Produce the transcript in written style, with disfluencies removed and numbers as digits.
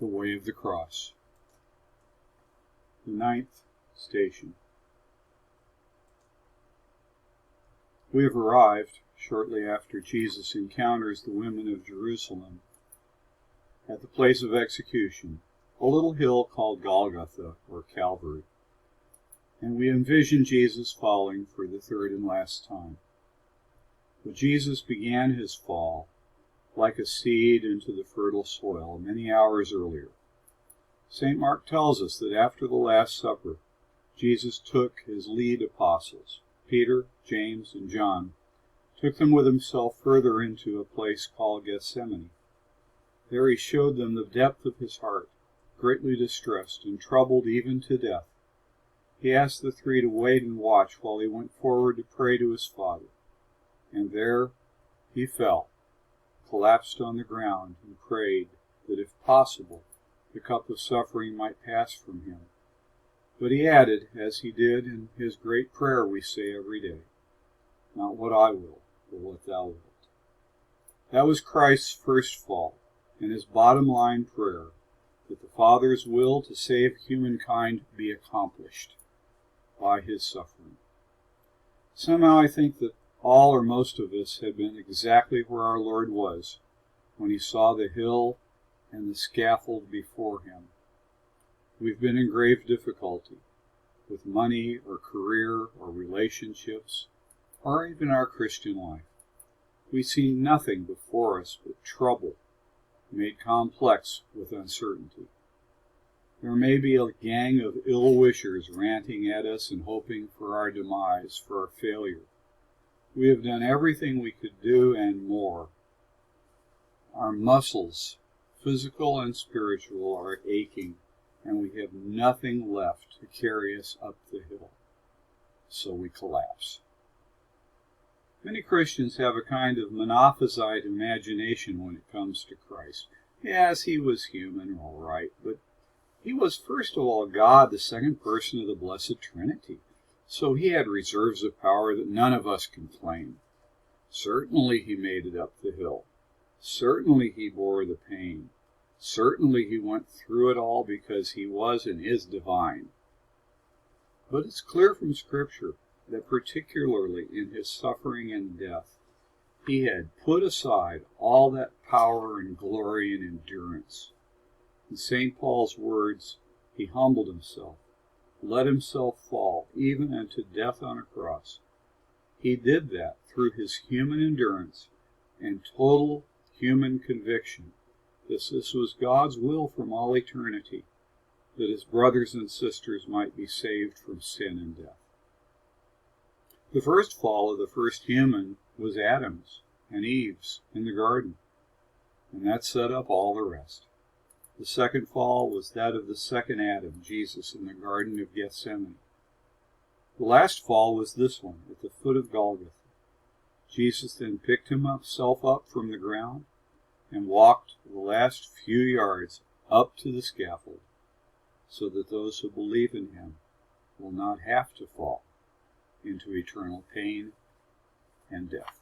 The Way of the Cross. The ninth station. We have arrived, shortly after Jesus encounters the women of Jerusalem, at the place of execution, a little hill called Golgotha, or Calvary, and we envision Jesus falling for the third and last time. But Jesus began his fall like a seed into the fertile soil many hours earlier. St. Mark tells us that after the Last Supper, Jesus took his lead apostles, Peter, James, and John, took them with himself further into a place called Gethsemane. There he showed them the depth of his heart, greatly distressed and troubled even to death. He asked the three to wait and watch while he went forward to pray to his Father. And there he fell, collapsed on the ground, and prayed that, if possible, the cup of suffering might pass from him. But he added, as he did in his great prayer we say every day, "Not what I will, but what thou wilt." That was Christ's first fall, and his bottom line prayer, that the Father's will to save humankind be accomplished by his suffering. Somehow I think that all or most of us had been exactly where our Lord was when he saw the hill and the scaffold before him. We've been in grave difficulty with money or career or relationships or even our Christian life. We see nothing before us but trouble made complex with uncertainty. There may be a gang of ill-wishers ranting at us and hoping for our demise, for our failure. We have done everything we could do and more. Our muscles, physical and spiritual, are aching, and we have nothing left to carry us up the hill. So we collapse. Many Christians have a kind of monophysite imagination when it comes to Christ. Yes, he was human, all right, but he was first of all God, the second person of the Blessed Trinity. So he had reserves of power that none of us can claim. Certainly he made it up the hill. Certainly he bore the pain. Certainly he went through it all because he was and is divine. But it's clear from Scripture that particularly in his suffering and death, he had put aside all that power and glory and endurance. In St. Paul's words, he humbled himself, let himself fall, even unto death on a cross. He did that through his human endurance and total human conviction that this was God's will from all eternity, that his brothers and sisters might be saved from sin and death. The first fall of the first human was Adam's and Eve's in the garden, and that set up all the rest. The second fall was that of the second Adam, Jesus, in the Garden of Gethsemane. The last fall was this one, at the foot of Golgotha. Jesus then picked himself up from the ground and walked the last few yards up to the scaffold, so that those who believe in him will not have to fall into eternal pain and death.